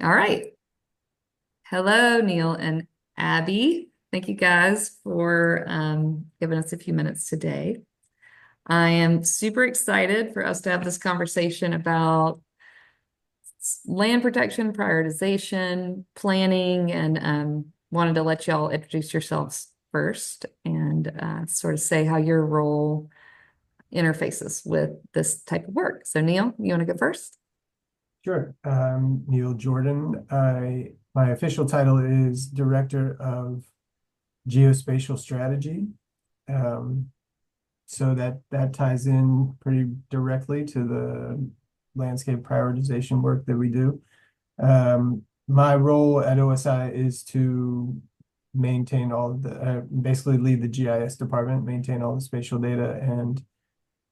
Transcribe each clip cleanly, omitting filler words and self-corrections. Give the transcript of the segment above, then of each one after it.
All right. Hello, Neil and Abby. Thank you guys for giving us a few minutes today. I am super excited for us to have this conversation about land protection, prioritization, planning, and wanted to let y'all introduce yourselves first and sort of say how your role interfaces with this type of work. So, Neil, you want to go first? Sure. Neil Jordan. My official title is Director of Geospatial Strategy. Um, so that ties in pretty directly to the landscape prioritization work that we do. My role at OSI is to maintain all of basically lead the GIS department, maintain all the spatial data, and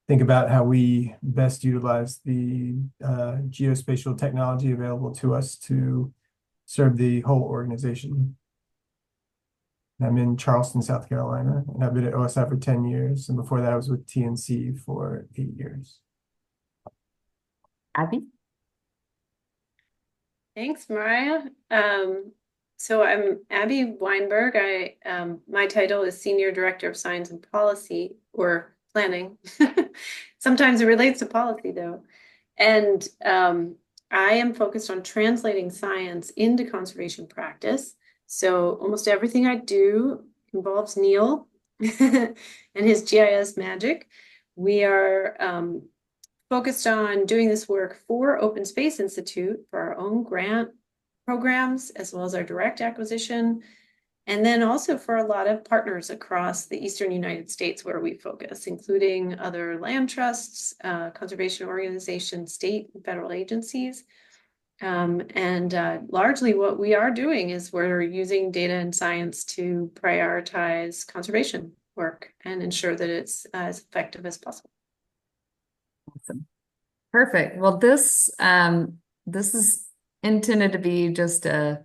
think about how we best utilize the geospatial technology available to us to serve the whole organization. I'm in Charleston, South Carolina, and I've been at OSI for 10 years. And before that, I was with TNC for 8 years. Abby? Thanks, Mariah. So I'm Abby Weinberg. My title is Senior Director of Science and Policy or Planning. Sometimes it relates to policy though. And I am focused on translating science into conservation practice. So almost everything I do involves Neil and his GIS magic. We are focused on doing this work for Open Space Institute for our own grant programs, as well as our direct acquisition, and then also for a lot of partners across the Eastern United States where we focus, including other land trusts, conservation organizations, state and federal agencies. Largely what we are doing is we're using data and science to prioritize conservation work and ensure that it's as effective as possible. Awesome. Perfect. Well, this is intended to be just a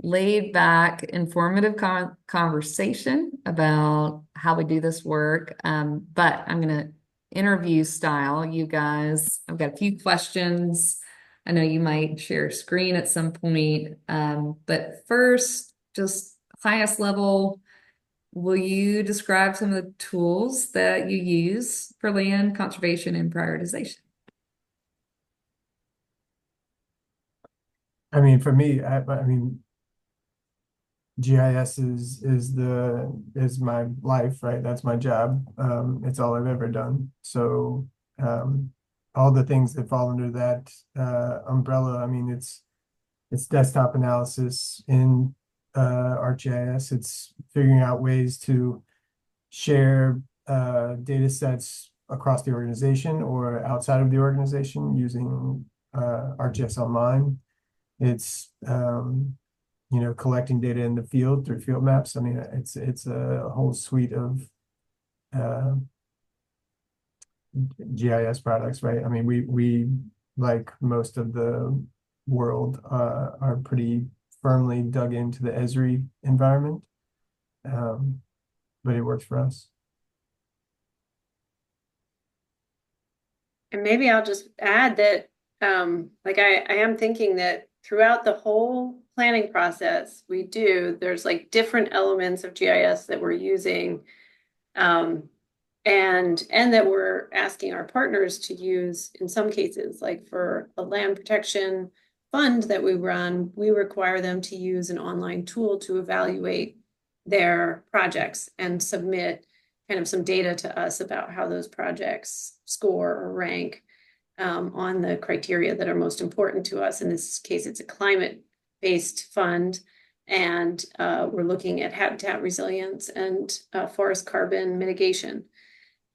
laid back, informative conversation about how we do this work. But I'm going to interview style you guys. I've got a few questions. I know you might share a screen at some point. But first, just highest level, will you describe some of the tools that you use for land conservation and prioritization? I mean, for me, I mean, GIS is my life, right? That's my job. It's all I've ever done. So all the things that fall under that umbrella, I mean, it's desktop analysis in ArcGIS. It's figuring out ways to share data sets across the organization or outside of the organization using ArcGIS Online. It's collecting data in the field through field maps. I mean, it's a whole suite of uh, GIS products, right? I mean, we like most of the world are pretty firmly dug into the Esri environment, but it works for us. And maybe I'll just add that, I am thinking that throughout the whole planning process, there's like different elements of GIS that we're using, and that we're asking our partners to use in some cases, like for a land protection fund that we run, we require them to use an online tool to evaluate their projects and submit kind of some data to us about how those projects score or rank on the criteria that are most important to us. In this case, it's a climate-based fund, and we're looking at habitat resilience and forest carbon mitigation.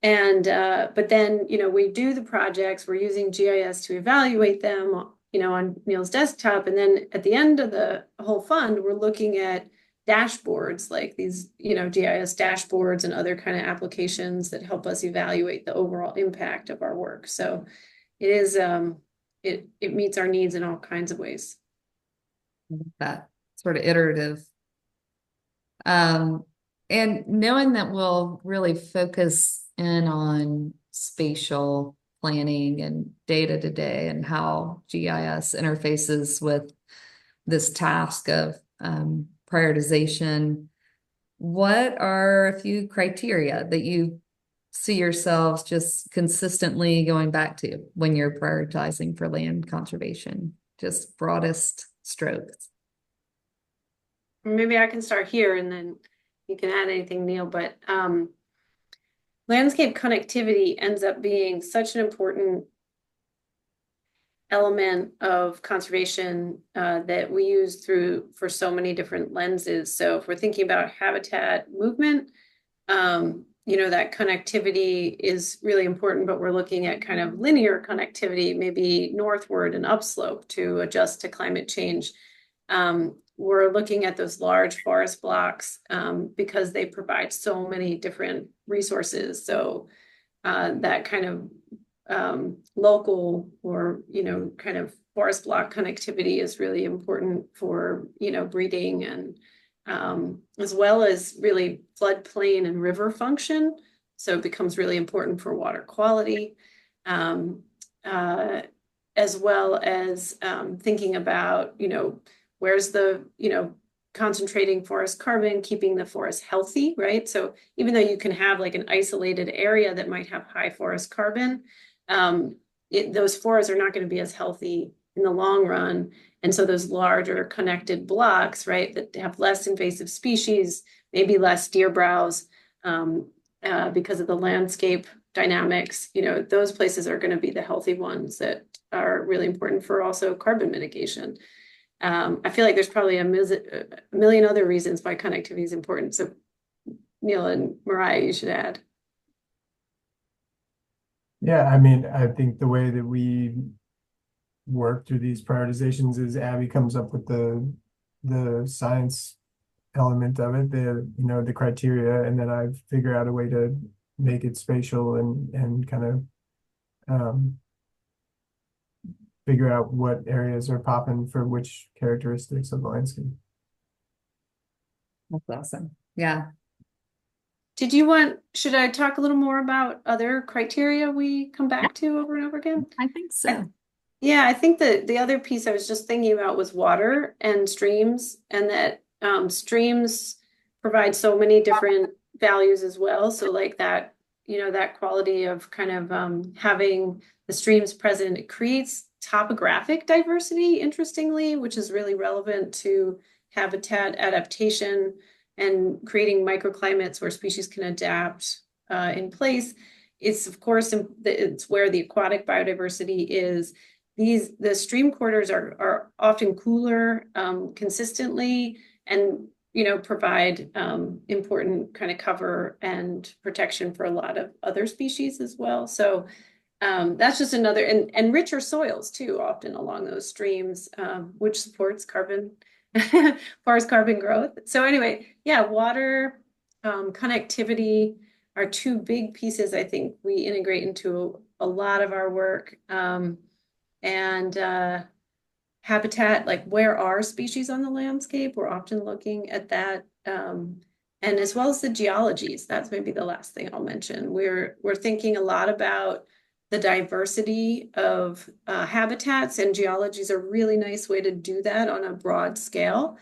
And but then, we do the projects, we're using GIS to evaluate them, on Neil's desktop. And then at the end of the whole fund, we're looking at dashboards like these, GIS dashboards and other kind of applications that help us evaluate the overall impact of our work. So it is, it meets our needs in all kinds of ways. That sort of iterative. And knowing that we'll really focus in on spatial planning and data today and how GIS interfaces with this task of prioritization, what are a few criteria that you see yourselves just consistently going back to when you're prioritizing for land conservation? Just broadest strokes. Maybe I can start here and then you can add anything, Neil, but landscape connectivity ends up being such an important element of conservation that we use for so many different lenses. So if we're thinking about habitat movement, that connectivity is really important, but we're looking at kind of linear connectivity, maybe northward and upslope to adjust to climate change. We're looking at those large forest blocks because they provide so many different resources. So that kind of local or, kind of forest block connectivity is really important for, breeding and as well as really floodplain and river function. So it becomes really important for water quality, as well as thinking about, where's the, concentrating forest carbon, keeping the forest healthy, right? So even though you can have like an isolated area that might have high forest carbon, those forests are not going to be as healthy in the long run. And so those larger connected blocks, right, that have less invasive species, maybe less deer browse, because of the landscape dynamics, those places are going to be the healthy ones that are really important for also carbon mitigation. I feel like there's probably a million other reasons why connectivity is important. So Neil and Mariah, you should add. Yeah, I mean, I think the way that we work through these prioritizations is Abby comes up with the science element of it, the criteria, and then I figure out a way to make it spatial and kind of figure out what areas are popping for which characteristics of the landscape. That's awesome. Yeah. Should I talk a little more about other criteria we come back to over and over again? I think so. Yeah, I think that the other piece I was just thinking about was water and streams, and that streams provide so many different values as well. So like that, that quality of kind of having the streams present, it creates topographic diversity, interestingly, which is really relevant to habitat adaptation and creating microclimates where species can adapt in place. It's of course, it's where the aquatic biodiversity is. The stream corridors are often cooler consistently and provide important kind of cover and protection for a lot of other species as well. So that's just another, and richer soils too, often along those streams, which supports forest carbon growth. So anyway, yeah, water, connectivity are two big pieces I think we integrate into a lot of our work. And habitat, like where are species on the landscape? We're often looking at that. And as well as the geologies, that's maybe the last thing I'll mention. We're thinking a lot about the diversity of habitats, and geology is a really nice way to do that on a broad scale.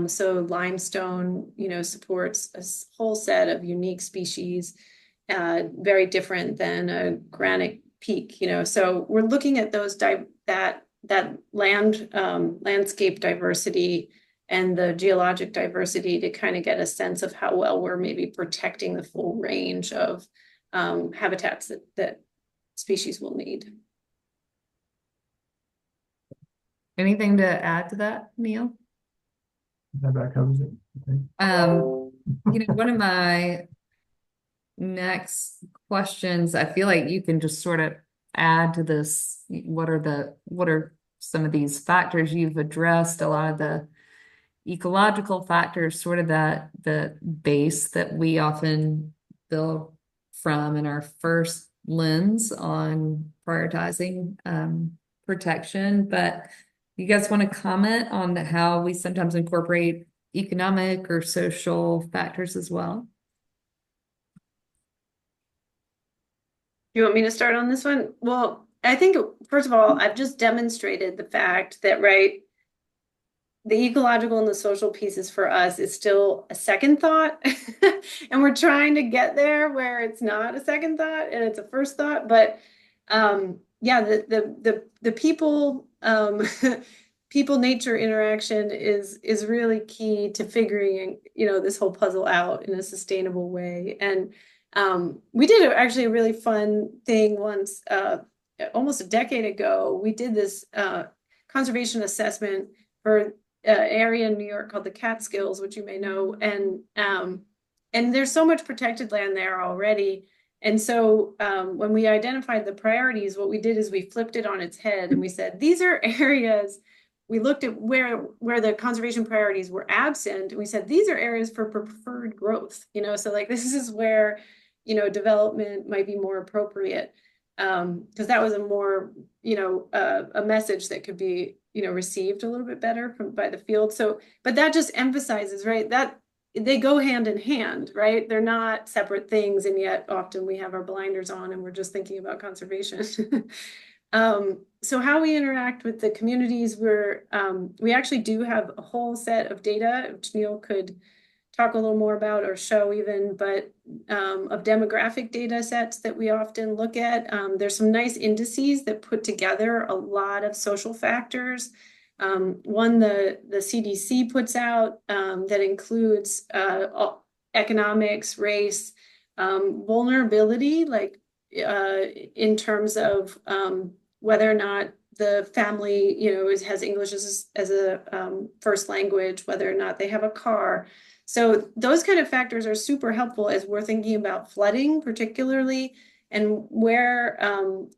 So limestone, supports a whole set of unique species, very different than a granite peak, so we're looking at those that landscape diversity and the geologic diversity to kind of get a sense of how well we're maybe protecting the full range of habitats that species will need. Anything to add to that, Neil? That covers it, I think. One of my next questions, I feel like you can just sort of add to this. What are some of these factors you've addressed? A lot of the ecological factors, sort of the base that we often build from in our first lens on prioritizing protection. But you guys want to comment on how we sometimes incorporate economic or social factors as well? You want me to start on this one? Well, I think, first of all, I've just demonstrated the fact that, right, the ecological and the social pieces for us is still a second thought. And we're trying to get there where it's not a second thought and it's a first thought. But yeah, the people people nature interaction is really key to figuring, this whole puzzle out in a sustainable way. And we did actually a really fun thing once, almost a decade ago. We did this conservation assessment for area in New York called the Catskills, which you may know, and there's so much protected land there already. And so when we identified the priorities, what we did is we flipped it on its head and we said, these are areas. We looked at where the conservation priorities were absent, and we said these are areas for preferred growth. So like this is where development might be more appropriate, because that was a more a message that could be received a little bit better by the field. So, but that just emphasizes, right, that they go hand in hand, right? They're not separate things, and yet often we have our blinders on and we're just thinking about conservation. So how we interact with the communities, we actually do have a whole set of data, which Neil could talk a little more about or show even, but of demographic data sets that we often look at. There's some nice indices that put together a lot of social factors. One the CDC puts out that includes economics, race, vulnerability, like in terms of whether or not the family, has English as a first language, whether or not they have a car. So those kind of factors are super helpful as we're thinking about flooding, particularly, and where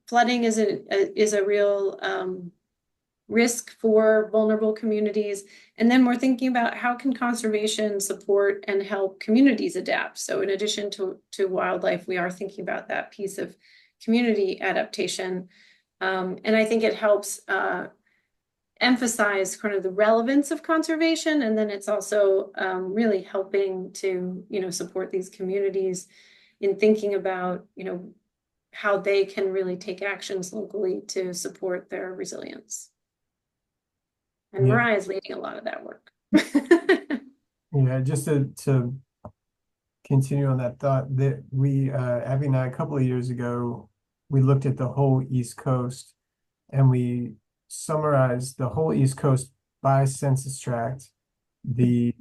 flooding is a real risk for vulnerable communities. And then we're thinking about how can conservation support and help communities adapt. So in addition to wildlife, we are thinking about that piece of community adaptation. And I think it helps emphasize kind of the relevance of conservation, and then it's also really helping to support these communities in thinking about how they can really take actions locally to support their resilience. And Yeah. Mariah is leading a lot of that work. Yeah, just to continue on that thought, that Abby and I, a couple of years ago, we looked at the whole East Coast and we summarized the whole East Coast by census tract, the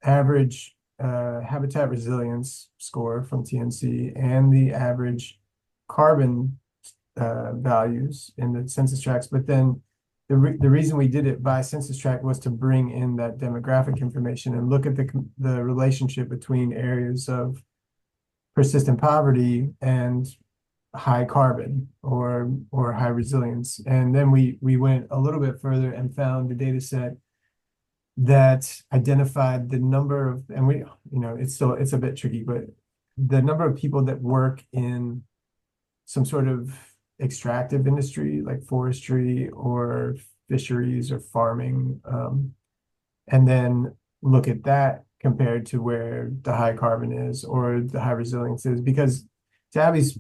average habitat resilience score from TNC, and the average carbon values in the census tracts. But then the reason we did it by census tract was to bring in that demographic information and look at the relationship between areas of persistent poverty and high carbon or high resilience. And then we went a little bit further and found the data set that identified the number of, and it's a bit tricky, but the number of people that work in some sort of extractive industry like forestry or fisheries or farming, and then look at that compared to where the high carbon is or the high resilience is. Because to Abby's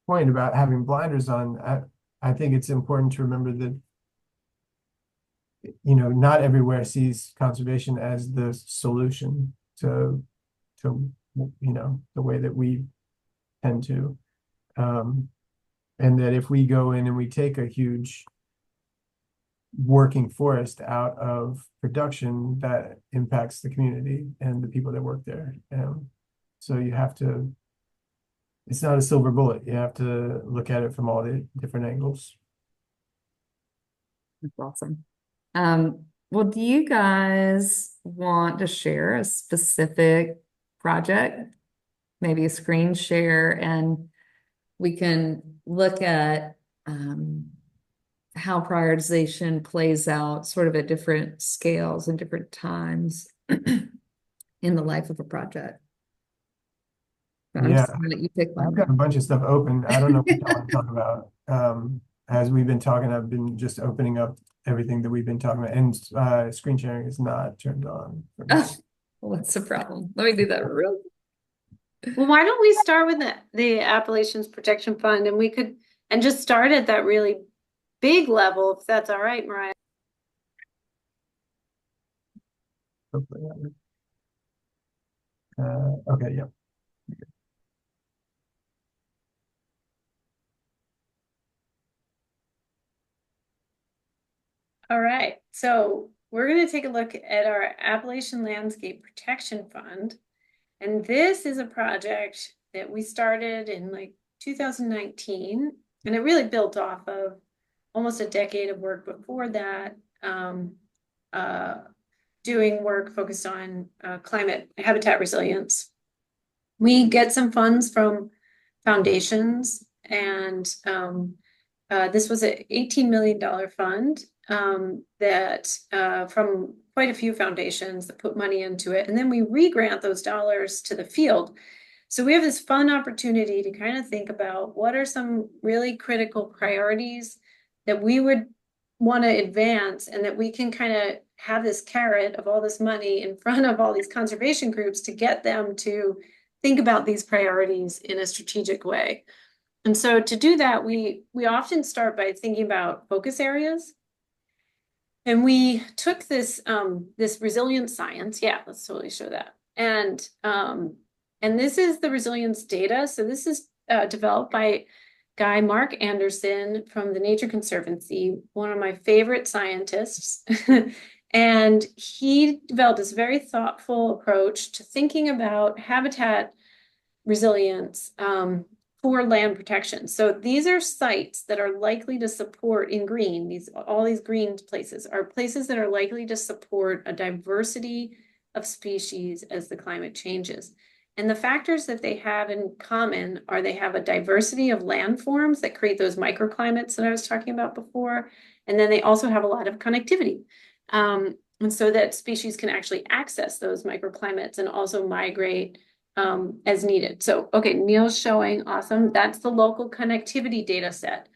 point about having blinders on, I think it's important to remember that not everywhere sees conservation as the solution to the way that we tend to, and that if we go in and we take a huge working forest out of production, that impacts the community and the people that work there. So it's not a silver bullet. You have to look at it from all the different angles. That's awesome. Well, do you guys want to share a specific project, maybe a screen share, and we can look at how prioritization plays out sort of at different scales and different times in the life of a project? I'm Yeah, just gonna let you pick I've one. got a bunch of stuff open. I don't know what I want to talk about. As we've been talking, I've been just opening up everything that we've been talking about, and screen sharing is not turned on for me. Oh, well, what's the problem? Let me do that real. Well, why don't we start with the Appalachians Protection Fund, and we could just start at that really big level, if that's all right, Mariah. Hopefully that works. Okay, yeah. All right, so we're going to take a look at our Appalachian Landscape Protection Fund. And this is a project that we started in like 2019, and it really built off of almost a decade of work before that, doing work focused on climate habitat resilience. We get some funds from foundations, and this was an $18 million fund that from quite a few foundations that put money into it. And then we re-grant those dollars to the field. So we have this fun opportunity to kind of think about what are some really critical priorities that we would want to advance, and that we can kind of have this carrot of all this money in front of all these conservation groups to get them to think about these priorities in a strategic way. And so to do that, we often start by thinking about focus areas. And we took this this resilience science. Yeah, let's totally show that. And this is the resilience data. So this is developed by guy Mark Anderson from the Nature Conservancy, one of my favorite scientists. And he developed this very thoughtful approach to thinking about habitat resilience for land protection. So these are sites that are likely to support in green, all these green places are places that are likely to support a diversity of species as the climate changes. And the factors that they have in common are they have a diversity of landforms that create those microclimates that I was talking about before. And then they also have a lot of connectivity. And so that species can actually access those microclimates and also migrate as needed. So, okay, Neil's showing, awesome. That's the local connectivity data set.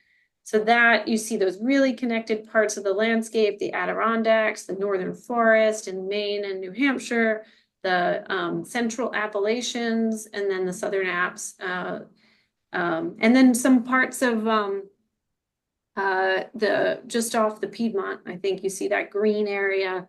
So that you see those really connected parts of the landscape, the Adirondacks, the Northern Forest in Maine and New Hampshire, the Central Appalachians, and then the Southern Apps, and then some parts of just off the Piedmont. I think you see that green area.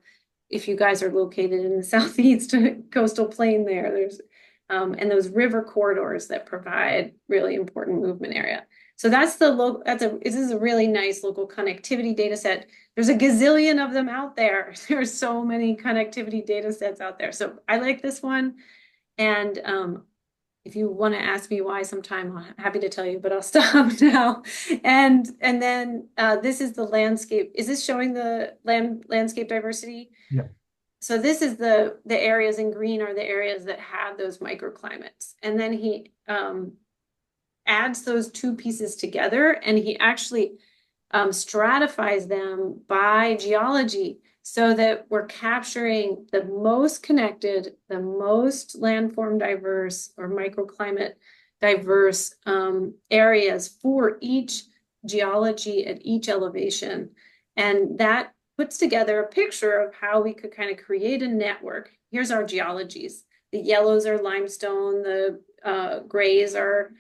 If you guys are located in the southeast coastal plain there's and those river corridors that provide really important movement area. So that's this is a really nice local connectivity data set. There's a gazillion of them out there. There's so many connectivity data sets out there. So I like this one. And if you want to ask me why sometime, I'm happy to tell you, but I'll stop now. And then this is the landscape. Is this showing the landscape diversity? Yeah. So this is the areas in green are the areas that have those microclimates. And then he adds those two pieces together, and he actually stratifies them by geology so that we're capturing the most connected, the most landform diverse or microclimate diverse areas for each geology at each elevation. And that puts together a picture of how we could kind of create a network. Here's our geologies. The yellows are limestone, the grays are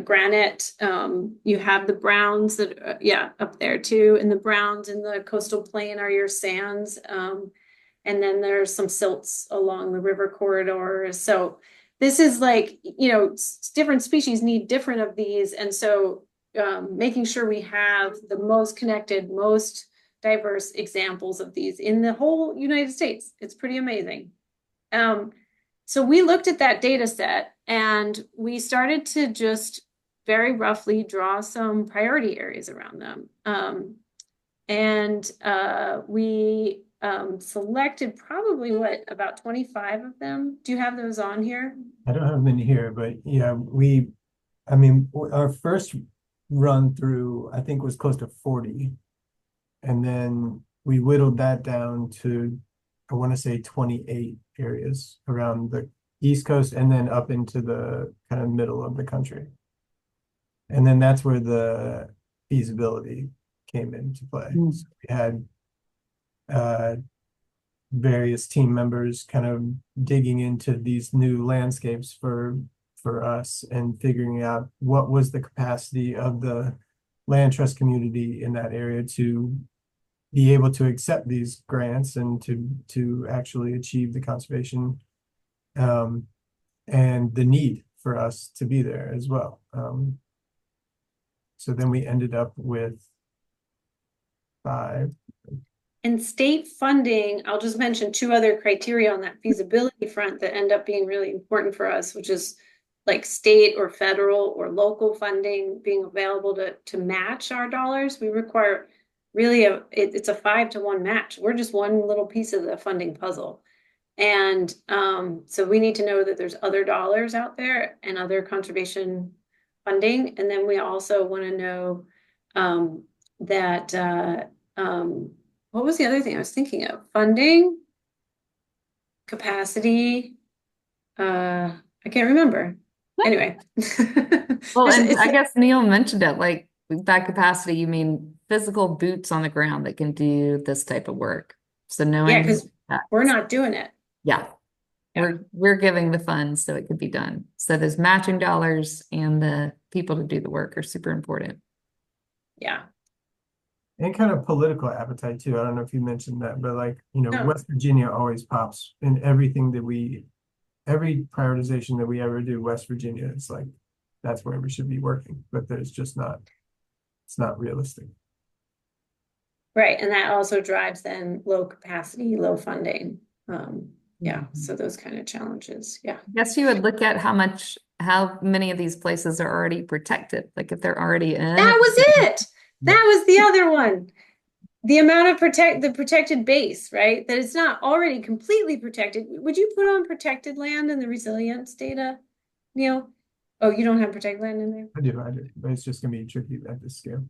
granite. You have the browns that, up there too. And the browns in the coastal plain are your sands. And then there's some silts along the river corridors. So this is like, different species need different of these. And so making sure we have the most connected, most diverse examples of these in the whole United States. It's pretty amazing. So we looked at that data set and we started to just very roughly draw some priority areas around them. We selected probably about 25 of them. Do you have those on here? I don't have them in here, but yeah, our first run through, I think, was close to 40. And then we whittled that down to, I want to say 28 areas around the East Coast and then up into the kind of middle of the country. And then that's where the feasibility came into play. So we had various team members kind of digging into these new landscapes for us and figuring out what was the capacity of the land trust community in that area to be able to accept these grants and to actually achieve the conservation and the need for us to be there as well. So then we ended up with 5. And state funding, I'll just mention 2 other criteria on that feasibility front that end up being really important for us, which is like state or federal or local funding being available to match our dollars. We require really it's a 5-to-1 match. We're just one little piece of the funding puzzle. And so we need to know that there's other dollars out there and other conservation funding. And then we also want to know that what was the other thing I was thinking of? Funding, capacity, I can't remember. Anyway. Well, and It's I guess Neil mentioned it, like by capacity, you mean physical boots on the ground that can do this type of work. So yeah, knowing because that, we're not doing it. yeah, Yeah. we're giving the funds so it could be done. So those matching dollars and the people to do the work are super important. Yeah. And kind of political appetite too. I don't know if you mentioned that, but like, No. West Virginia always pops in everything that every prioritization that we ever do, West Virginia, it's like, that's where we should be working, but there's just not, it's not realistic. Right. And that also drives then low capacity, low funding. Yeah. So those kind of challenges. Yeah. I guess you would look at how many of these places are already protected. Like if they're already in. That was it. That was the other one. The amount of the protected base, right? That it's not already completely protected. Would you put on protected land in the resilience data, Neil? Oh, you don't have protected land in there? I do, but it's just gonna be tricky at this scale.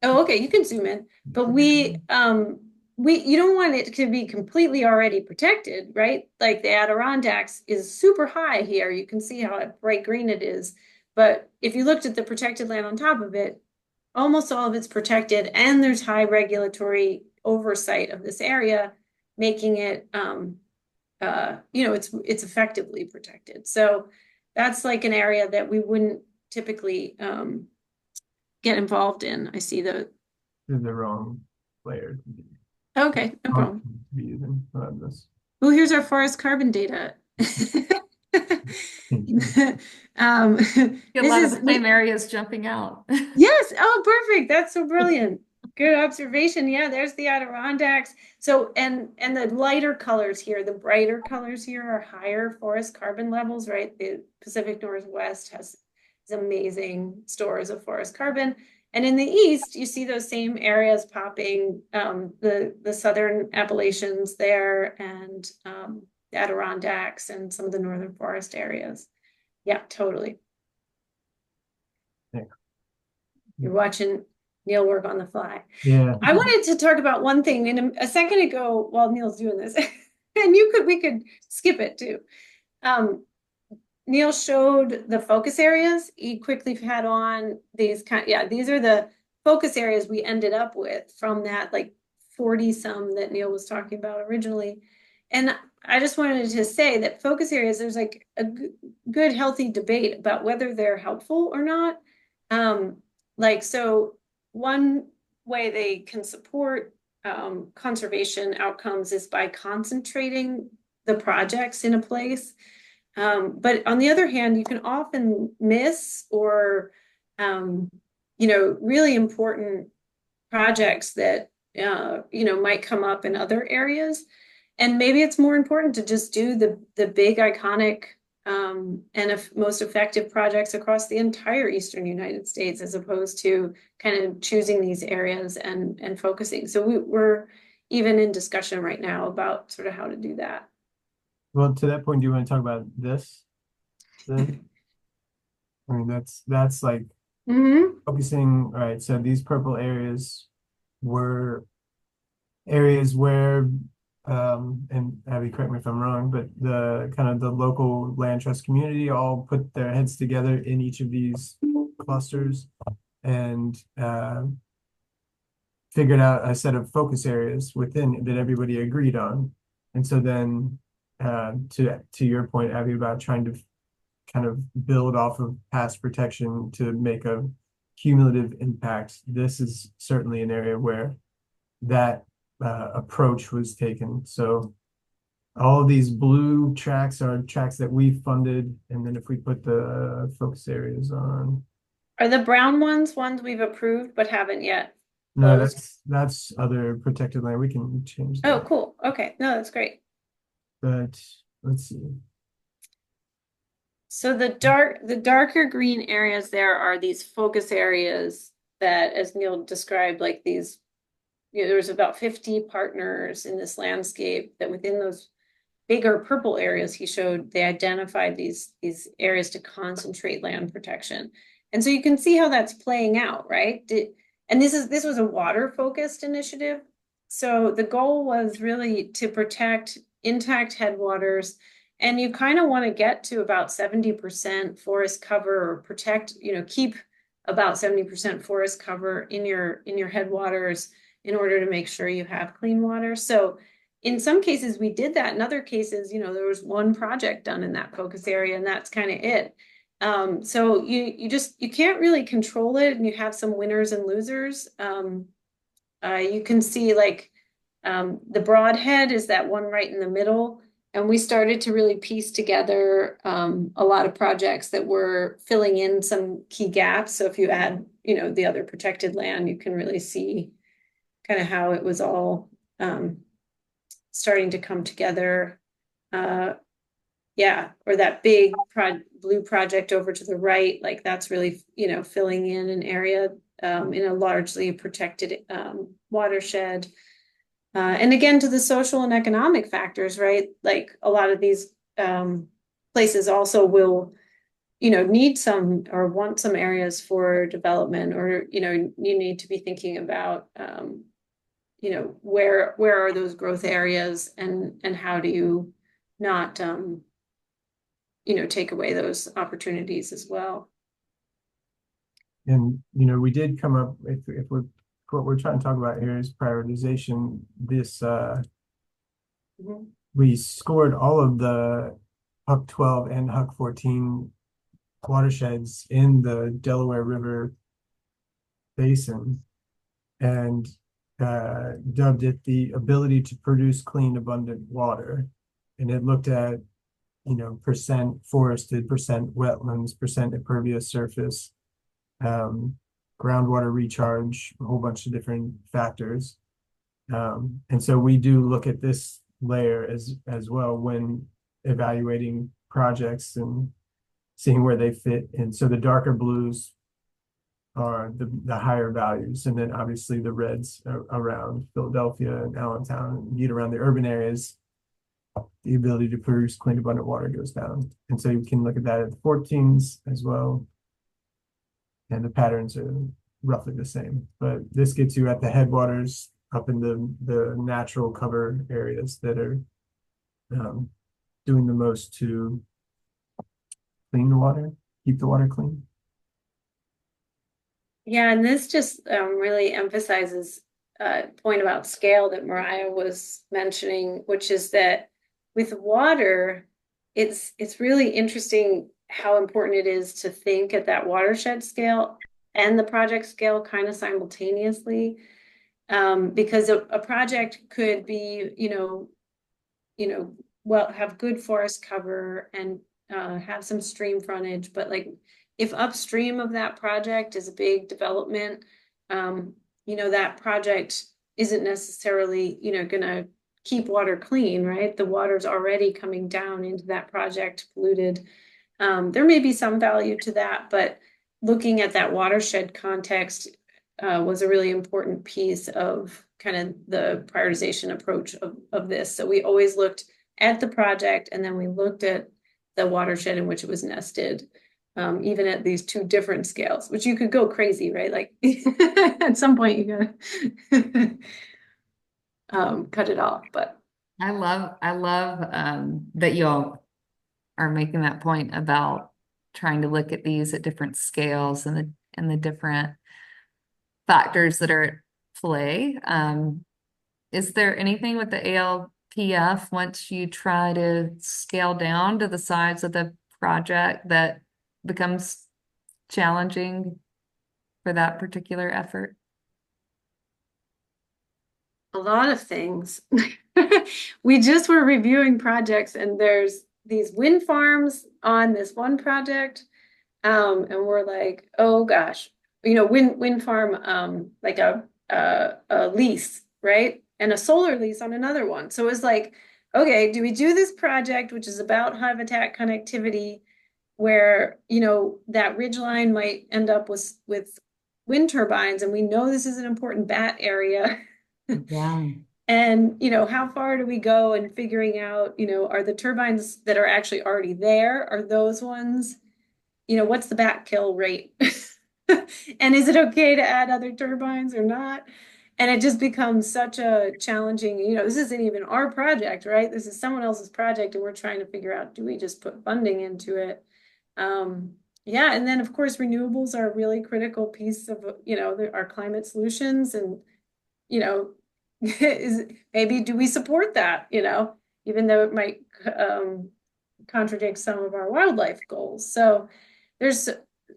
Oh, okay, you can zoom in. But you don't want it to be completely already protected, right? Like the Adirondacks is super high here. You can see how bright green it is. But if you looked at the protected land on top of it, almost all of it's protected, and there's high regulatory oversight of this area, making it it's effectively protected. So that's like an area that we wouldn't typically get involved in. I see They're the wrong layer okay, no problem. to be using around this. Oh, here's our forest carbon data. A lot of the same areas jumping out. Yes. Oh, perfect. That's so brilliant. Good observation. Yeah, there's the Adirondacks. So, and the lighter colors here, the brighter colors here are higher forest carbon levels, right? The Pacific Northwest has amazing stores of forest carbon. And in the east, you see those same areas popping, the southern Appalachians there, and the Adirondacks and some of the northern forest areas. Yeah, totally. Yeah. You're watching Neil work on the fly. Yeah. I wanted to talk about one thing in a second ago while Neil's doing this, and we could skip it too. Neil showed the focus areas. He quickly had on these these are the focus areas we ended up with from that like 40 some that Neil was talking about originally. And I just wanted to say that focus areas, there's like a good healthy debate about whether they're helpful or not. So one way they can support conservation outcomes is by concentrating the projects in a place. But on the other hand, you can often miss or, really important projects that, might come up in other areas. And maybe it's more important to just do the big iconic and most effective projects across the entire Eastern United States, as opposed to kind of choosing these areas and focusing. So we're even in discussion right now about sort of how to do that. Well, to that point, do you want to talk about this? Then? I mean, that's like focusing. All right, so these purple areas were areas where and Abby, correct me if I'm wrong, but the kind of the local land trust community all put their heads together in each of these clusters and figured out a set of focus areas within that everybody agreed on. And so then to your point, Abby, about trying to kind of build off of past protection to make a cumulative impact, this is certainly an area where that approach was taken. So all of these blue tracks are tracks that we funded, and then if we put the focus areas on, Are the brown ones we've approved but haven't yet no, closed? that's other protected land. We can change Oh, that, cool. Okay. No, that's great. but let's see. So the darker green areas there are these focus areas that, as Neil described, like these, there's about 50 partners in this landscape that within those bigger purple areas he showed, they identified these areas to concentrate land protection. And so you can see how that's playing out, right? And this was a water focused initiative. So the goal was really to protect intact headwaters, and you kind of want to get to about 70% forest cover, or protect, keep about 70% forest cover in your headwaters in order to make sure you have clean water. So in some cases we did that. In other cases, there was one project done in that focus area, and that's kind of it. So you can't really control it, and you have some winners and losers. You can see like the broadhead is that one right in the middle, and we started to really piece together a lot of projects that were filling in some key gaps. So if you add, the other protected land, you can really see kind of how it was all starting to come together. Yeah, or that big blue project over to the right, like that's really, filling in an area in a largely protected watershed. And again, to the social and economic factors, right? Like a lot of these places also will, need some or want some areas for development, or, you need to be thinking about, where are those growth areas, and how do you not, take away those opportunities as well. And we did come up, if we're what we're trying to talk about here is prioritization. This we scored all of the Huck 12 and Huck 14 watersheds in the Delaware River basin, and dubbed it the ability to produce clean, abundant water. And it looked at, percent forested, percent wetlands, percent impervious surface, groundwater recharge, a whole bunch of different factors. And so we do look at this layer as well when evaluating projects and seeing where they fit. And so the darker blues are the higher values, and then obviously the reds around Philadelphia and Allentown, and get around the urban areas, the ability to produce clean, abundant water goes down. And so you can look at that at the 14s as well. And the patterns are roughly the same. But this gets you at the headwaters up in the natural cover areas that are doing the most to clean the water, keep the water clean. Yeah, and this just really emphasizes a point about scale that Mariah was mentioning, which is that with water, it's really interesting how important it is to think at that watershed scale and the project scale kind of simultaneously. Because a project could be, well, have good forest cover and have some stream frontage, but like if upstream of that project is a big development, that project isn't necessarily, gonna keep water clean, right? The water's already coming down into that project polluted. There may be some value to that, but looking at that watershed context was a really important piece of kind of the prioritization approach of this. So we always looked at the project, and then we looked at the watershed in which it was nested, even at these two different scales, which you could go crazy, right? Like at some point you gotta cut it off, but. I love that you all are making that point about trying to look at these at different scales and the different factors that are at play. Is there anything with the ALPF once you try to scale down to the size of the project that becomes challenging for that particular effort? a lot of things. We just were reviewing projects, and there's these wind farms on this one project. And we're like, oh gosh, wind farm, like a lease, right? And a solar lease on another one. So it was like, okay, do we do this project, which is about habitat connectivity, where, that ridge line might end up with wind turbines, and we know this is an important bat area. Yeah. And, how far do we go in figuring out, are the turbines that are actually already there, are those ones, what's the bat kill rate? And is it okay to add other turbines or not? And it just becomes such a challenging, this isn't even our project, right? This is someone else's project, and we're trying to figure out, do we just put funding into it? Yeah, and then of course, renewables are a really critical piece of, our climate solutions, and, is maybe do we support that, even though it might contradict some of our wildlife goals. So there's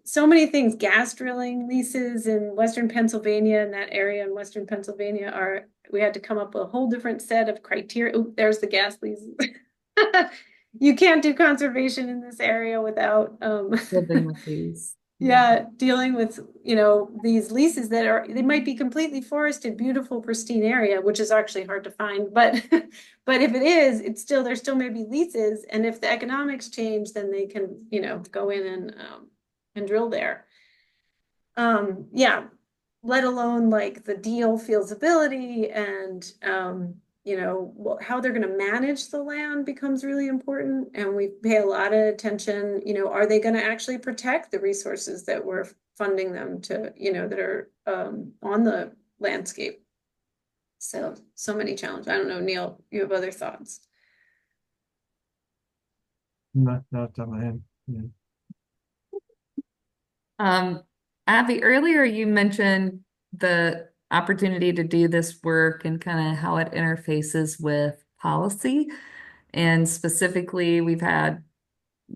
so many things. Gas drilling leases in Western Pennsylvania, and that area in Western Pennsylvania we had to come up with a whole different set of criteria. Oh, there's the gas leases. You can't do conservation in this area without Living with these. yeah, dealing with, these leases they might be completely forested, beautiful, pristine area, which is actually hard to find. But but if it is, there still may be leases. And if the economics change, then they can, go in and drill there. Yeah, let alone like the deal feasibility and how they're going to manage the land becomes really important. And we pay a lot of attention, are they going to actually protect the resources that we're funding them to, that are on the landscape? So many challenges. I don't know, Neil, you have other thoughts? Not off the top of my head. Yeah. Abby, earlier you mentioned the opportunity to do this work and kind of how it interfaces with policy. And specifically, we've had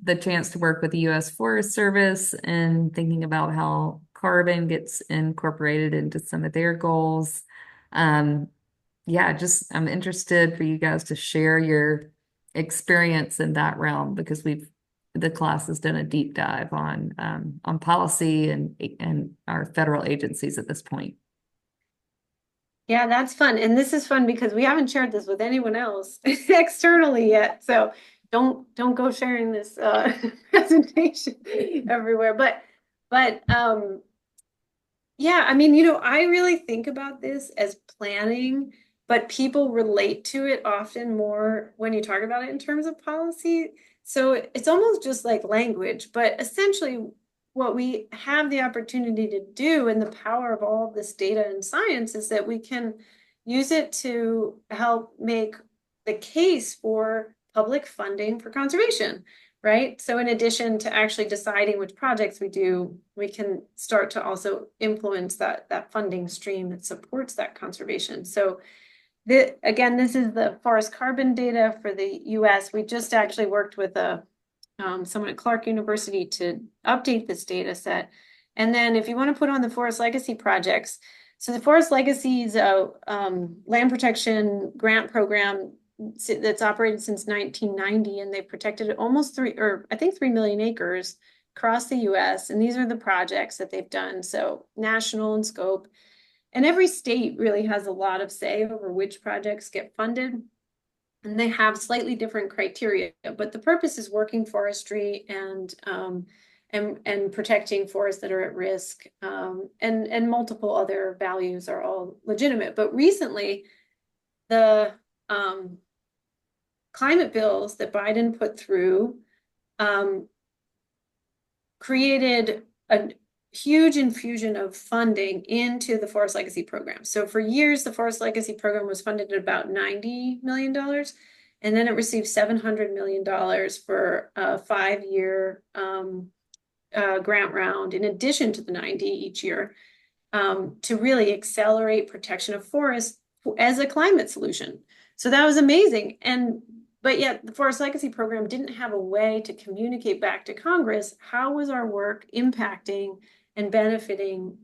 the chance to work with the U.S. Forest Service and thinking about how carbon gets incorporated into some of their goals. Yeah, just I'm interested for you guys to share your experience in that realm because the class has done a deep dive on policy and our federal agencies at this point. Yeah, that's fun. And this is fun because we haven't shared this with anyone else externally yet. So don't go sharing this presentation everywhere. But yeah, I mean, I really think about this as planning, but people relate to it often more when you talk about it in terms of policy. So it's almost just like language, but essentially what we have the opportunity to do, and the power of all of this data and science, is that we can use it to help make the case for public funding for conservation, right? So in addition to actually deciding which projects we do, we can start to also influence that funding stream that supports that conservation. So again, this is the forest carbon data for the US. We just actually worked with someone at Clark University to update this data set. And then if you want to put on the Forest Legacy projects, so the Forest Legacy is a land protection grant program that's operated since 1990, and they've protected almost 3 million acres across the US. And these are the projects that they've done. So national in scope. And every state really has a lot of say over which projects get funded. And they have slightly different criteria, but the purpose is working forestry and protecting forests that are at risk, and multiple other values are all legitimate. But recently, the climate bills that Biden put through created a huge infusion of funding into the Forest Legacy program. So for years, the Forest Legacy program was funded at about $90 million. And then it received $700 million for a 5-year grant round, in addition to the 90 each year, to really accelerate protection of forests as a climate solution. So that was amazing. But yet the Forest Legacy program didn't have a way to communicate back to Congress how was our work impacting and benefiting,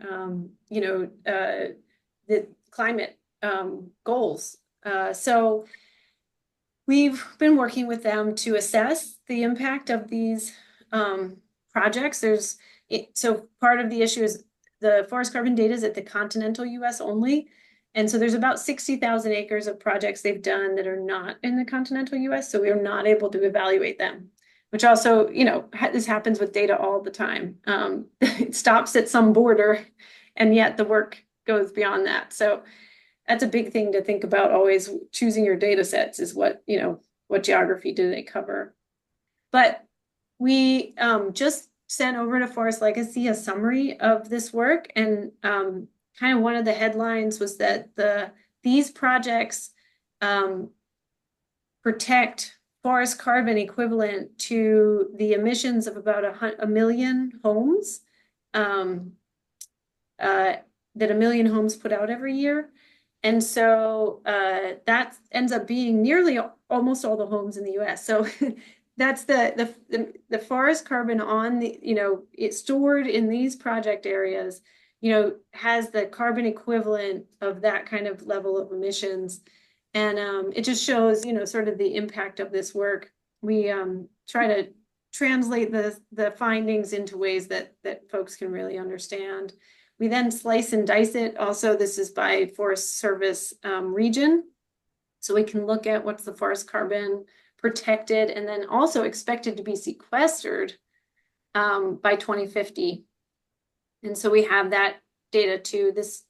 the climate goals. So we've been working with them to assess the impact of these projects. So part of the issue is the forest carbon data is at the continental US only. And so there's about 60,000 acres of projects they've done that are not in the continental US. So we are not able to evaluate them, which also, this happens with data all the time. It stops at some border, and yet the work goes beyond that. So that's a big thing to think about always choosing your data sets is what geography do they cover. But we just sent over to Forest Legacy a summary of this work, and kind of one of the headlines was that these projects protect forest carbon equivalent to the emissions of about a million homes that a million homes put out every year. And so that ends up being nearly almost all the homes in the US. So that's the forest carbon on the, it's stored in these project areas, has the carbon equivalent of that kind of level of emissions. And it just shows, sort of the impact of this work. We try to translate the findings into ways that folks can really understand. We then slice and dice it. Also, this is by Forest Service region. So we can look at what's the forest carbon protected and then also expected to be sequestered by 2050. And so we have that data too, this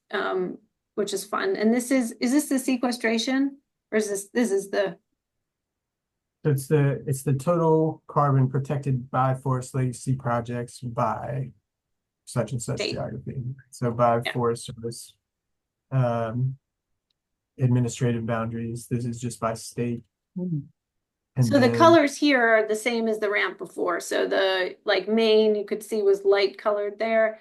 which is fun. And is this the sequestration, or is this is the It's the total carbon protected by Forest Legacy projects by such and such state. geography. So by Forest Service administrative boundaries, this is just by state. And so the colors here are the same as the ramp before. So the Maine, you could see, was light colored there.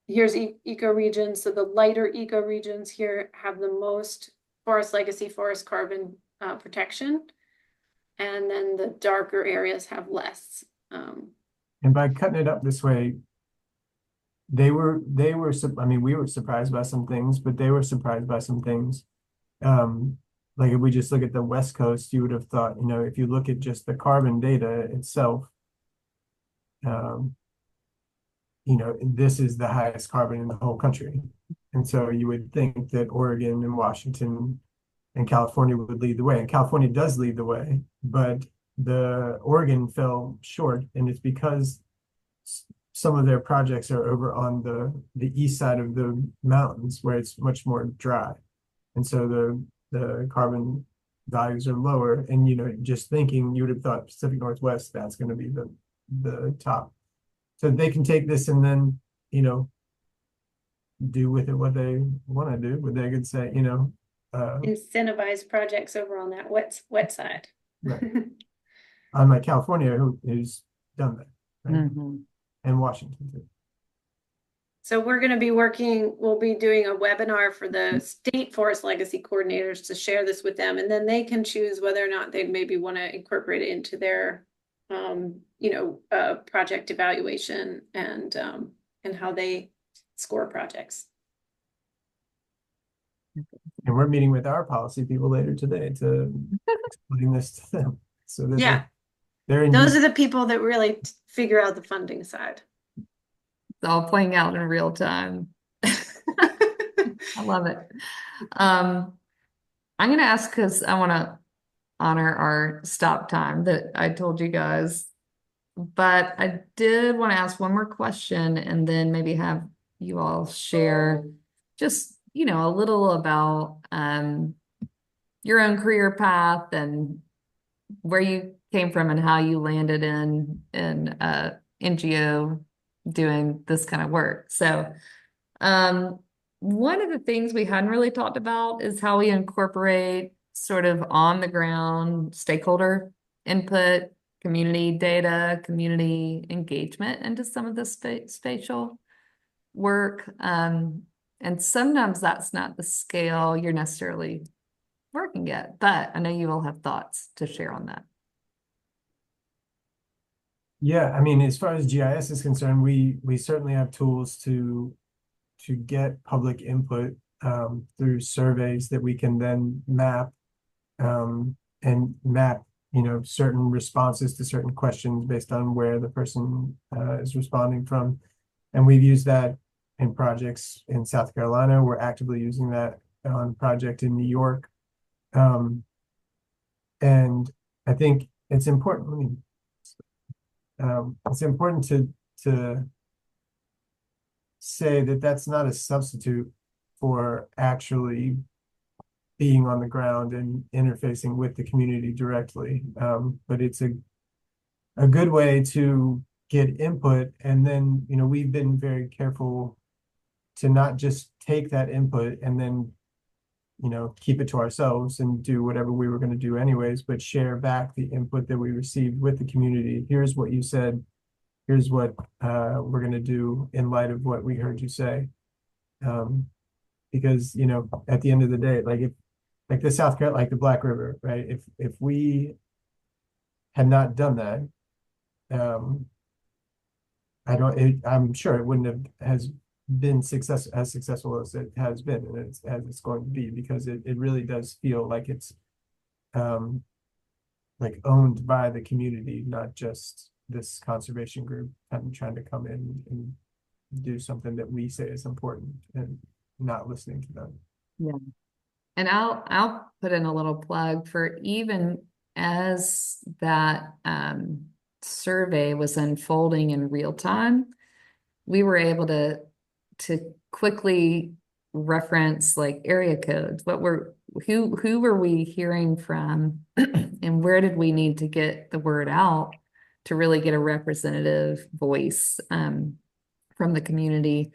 Here's ecoregions. So the lighter ecoregions here have the most Forest Legacy forest carbon protection. And then the darker areas have less. And by cutting it up this way, we were surprised by some things, but they were surprised by some things. Like if we just look at the West Coast, you would have thought, if you look at just the carbon data itself, this is the highest carbon in the whole country. And so you would think that Oregon and Washington and California would lead the way. And California does lead the way, but the Oregon fell short, and it's because some of their projects are over on the east side of the mountains where it's much more dry. And so the carbon values are lower. And, just thinking, you would have thought Pacific Northwest, that's going to be the top. So they can take this and then, do with it what they want to do, but they could say, incentivize projects over on that wet side. Right. Unlike California, who's done that, right? Mm-hmm. And Washington too. So we'll be doing a webinar for the state Forest Legacy coordinators to share this with them, and then they can choose whether or not they maybe want to incorporate it into their, project evaluation and how they score projects. And we're meeting with our policy people later today to explain this to them. So that those are the people that really figure out the funding side. It's all playing out in real time. I love it. I'm going to ask because I want to honor our stop time that I told you guys, but I did want to ask one more question and then maybe have you all share just, a little about your own career path and where you came from and how you landed in NGO doing this kind of work. So one of the things we hadn't really talked about is how we incorporate sort of on the ground stakeholder input, community data, community engagement into some of this spatial work. And sometimes that's not the scale you're necessarily working at, but I know you all have thoughts to share on that. Yeah, as far as GIS is concerned, we certainly have tools to get public input. through surveys that we can then map, and map, certain responses to certain questions based on where the person is responding from. And we've used that in projects in South Carolina. We're actively using that on a project in New York. And I think it's important. It's important to say that that's not a substitute for actually being on the ground and interfacing with the community directly. But it's a good way to get input. And then, we've been very careful to not just take that input and then, keep it to ourselves and do whatever we were going to do anyways, but share back the input that we received with the community. Here's what you said. Here's what we're going to do in light of what we heard you say. Because, at the end of the day, like the South Carolina, like the Black River, right? If we had not done that, I'm sure it wouldn't has been as successful as it has been, and as it's going to be, because it really does feel like it's like owned by the community, not just this conservation group kind of trying to come in and do something that we say is important and not listening to them. Yeah. And I'll put in a little plug for, even as that survey was unfolding in real time, we were able to quickly reference like area codes. Who were we hearing from, and where did we need to get the word out to really get a representative voice from the community.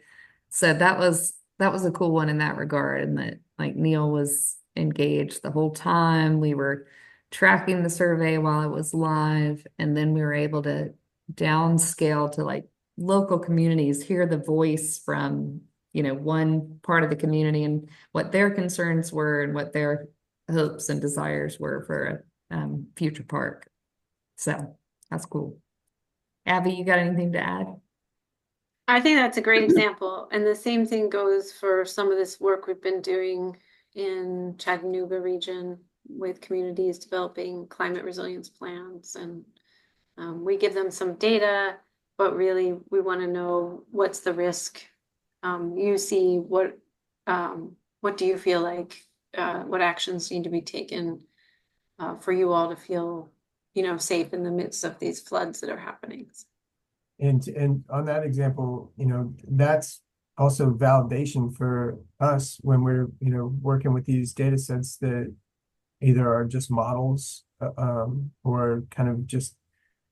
So that was a cool one in that regard, and that like Neil was engaged the whole time. We were tracking the survey while it was live, and then we were able to downscale to like local communities, hear the voice from, one part of the community and what their concerns were and what their hopes and desires were for a future park. So that's cool. Abby, you got anything to add? I think that's a great example. And the same thing goes for some of this work we've been doing in Chattanooga region with communities developing climate resilience plans. And we give them some data, but really we want to know what's the risk you see, what do you feel like, what actions need to be taken for you all to feel, safe in the midst of these floods that are happening. And on that example, that's also validation for us when we're, working with these data sets that either are just models or kind of just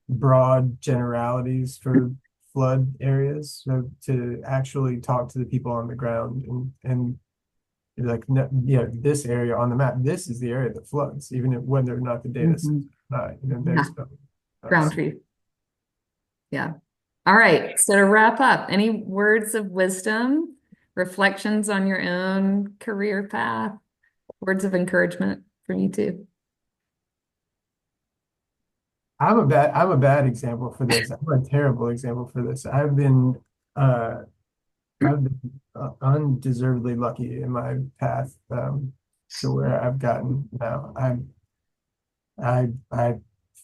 broad generalities for flood areas. So to actually talk to the people on the ground and like, this area on the map, this is the area that floods, even when they're not the data sets. There's Ground truth. Yeah. All right. So to wrap up, any words of wisdom, reflections on your own career path, words of encouragement from you two? I'm a bad example for this. I'm a terrible example for this. I've been undeservedly lucky in my path to where I've gotten now. I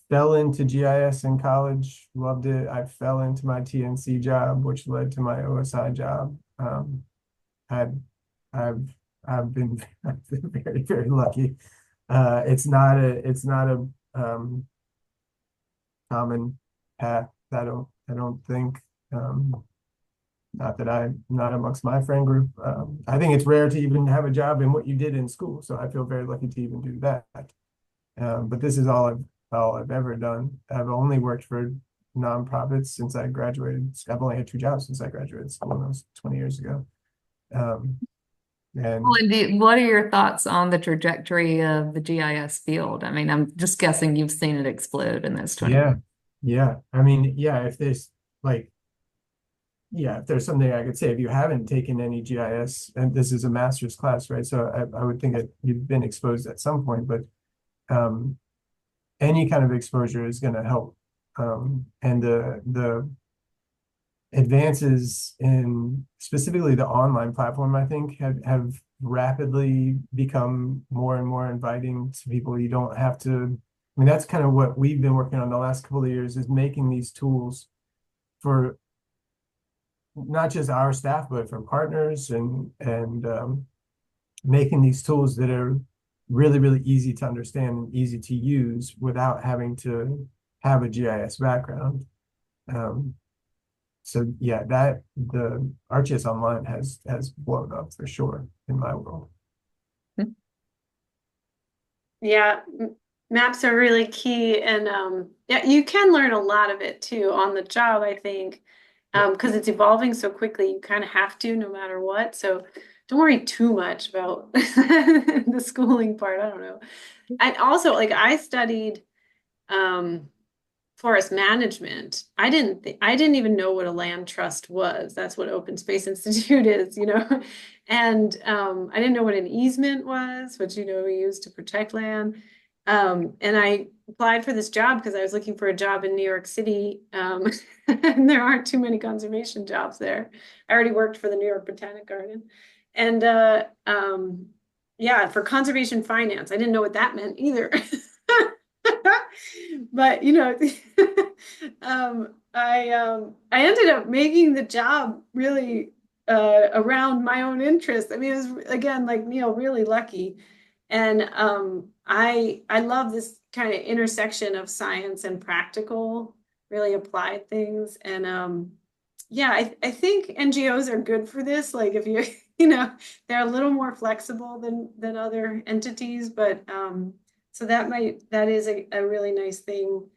fell into GIS in college, loved it. I fell into my TNC job, which led to my OSI job. I've been very, very lucky. It's not a common path. I don't think, not that I'm not amongst my friend group. I think it's rare to even have a job in what you did in school. So I feel very lucky to even do that. But this is all I've ever done. I've only worked for nonprofits since I graduated. I've only had 2 jobs since I graduated school, and that was 20 years ago. And Well, indeed, what are your thoughts on the trajectory of the GIS field? I mean, I'm just guessing you've seen it explode in those 20 years. Yeah. I mean, if there's if there's something I could say, if you haven't taken any GIS, and this is a master's class, right? So I would think that you've been exposed at some point, but any kind of exposure is going to help. And advances in specifically the online platform, I think, have rapidly become more and more inviting to people. You don't have to, I mean, that's kind of what we've been working on the last couple of years, is making these tools for not just our staff, but for partners, and making these tools that are really, really easy to understand and easy to use without having to have a GIS background. So yeah, that the ArcGIS Online has blown up for sure in my world. Yeah, maps are really key, and yeah, you can learn a lot of it too on the job, I think, because it's evolving so quickly. You kind of have to, no matter what. So don't worry too much about the schooling part. I don't know. And also, like I studied forest management. I didn't even know what a land trust was. That's what Open Space Institute is, you know. And I didn't know what an easement was, which we use to protect land. And I applied for this job because I was looking for a job in New York City. And there aren't too many conservation jobs there. I already worked for the New York Botanic Garden. And yeah, for conservation finance. I didn't know what that meant either. But I ended up making the job really around my own interest. I mean, it was again like Neil, really lucky, and I love this kind of intersection of science and practical, really applied things, and yeah, I think NGOs are good for this. Like if you they're a little more flexible than other entities, but so that is a really nice thing.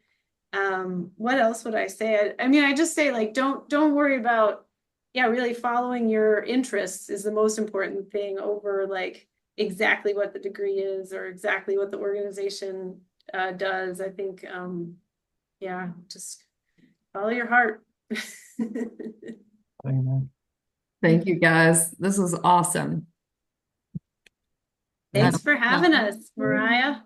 What else would I say? I mean, I just say like don't worry about, yeah, really following your interests is the most important thing over like exactly what the degree is or exactly what the organization does. I think yeah, just follow your heart. Thank you, guys. This was awesome. Thanks for having us, Mariah.